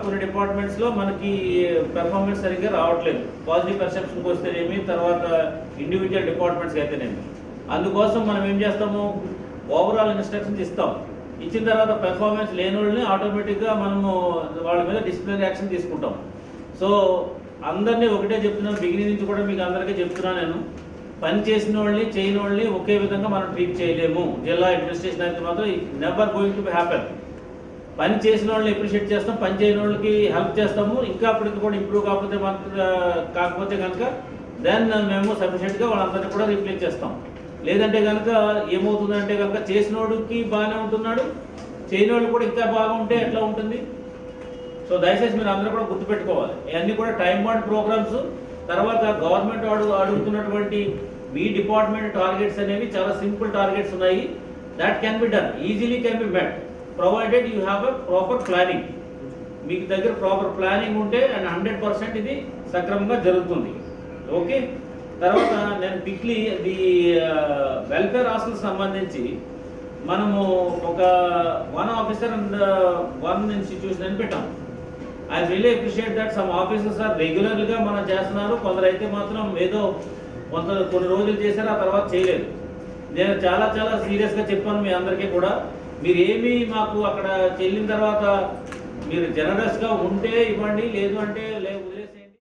కొన్ని డిపార్ట్మెంట్స్లో మనకి పెర్ఫార్మెన్స్ సరిగ్గా రావట్లేదు. పాజిటివ్ పర్సెప్షన్కి వస్తేనేమి, తర్వాత ఇండివిజువల్ డిపార్ట్మెంట్స్కి అయితేనేమి. అందుకోసం మనం ఏం చేస్తాము, ఓవరాల్ ఇన్స్ట్రక్షన్స్ ఇస్తాం. ఇచ్చిన తర్వాత పెర్ఫార్మెన్స్ లేని వాళ్ళని ఆటోమేటిక్గా మనము వాళ్ళ మీద డిసిప్లినరీ యాక్షన్ తీసుకుంటాం. సో అందరినీ ఒకటే చెప్తున్నాను, బిగినింగ్ నుంచి కూడా మీకు అందరికీ చెప్తున్నాను నేను, పని చేసిన వాళ్ళని చేయని వాళ్ళని ఒకే విధంగా మనం ట్రీట్ చేయలేము. జిల్లా అడ్మినిస్ట్రేషన్ అయితే మాత్రం never going to be happen. పని చేసిన వాళ్ళని అప్రిషియేట్ చేస్తాం, పని చేయని వాళ్ళకి హెల్ప్ చేస్తాము. ఇంకా అప్పటికి కూడా ఇంప్రూవ్ కాకపోతే కనుక దెన్ మేము సఫిషియెంట్గా వాళ్ళందరినీ కూడా రీప్లేస్ చేస్తాం. లేదంటే కనుక ఏమవుతుందంటే కనుక చేసిన వాడికి బాగానే ఉంటున్నాడు, చేయని వాళ్ళు కూడా ఇంకా బాగా ఉంటే ఎట్లా ఉంటుంది? సో దయచేసి మీరు అందరూ కూడా గుర్తుపెట్టుకోవాలి, ఇవన్నీ కూడా టైం బాండ్ ప్రోగ్రామ్స్. తర్వాత గవర్నమెంట్ అడుగుతున్నటువంటి మీ డిపార్ట్మెంట్ టార్గెట్స్ అనేవి చాలా సింపుల్ టార్గెట్స్ ఉన్నాయి. That can be done, easily can be met provided you have a proper planning. మీకు దగ్గర ప్రాపర్ ప్లానింగ్ ఉంటే అండ్ 100% ఇది సక్రమంగా జరుగుతుంది. ఓకే. తర్వాత నేను క్విక్లీ ది వెల్ఫేర్ హాస్టల్స్ సంబంధించి మనము ఒక 1 ఆఫీసర్ అండ్ 1 ఇన్స్టిట్యూషన్ అని పెట్టాం. I really appreciate that some officers are రెగ్యులర్గా మనం చేస్తున్నారు, కొందరు అయితే మాత్రం ఏదో కొన్ని రోజులు చేశారు, ఆ తర్వాత చేయలేదు. నేను చాలా సీరియస్గా చెప్పాను మీ అందరికీ కూడా, మీరు ఏమీ మాకు అక్కడ చెల్లిన తర్వాత మీరు జనరస్గా ఉంటే ఇవ్వండి, లేదు అంటే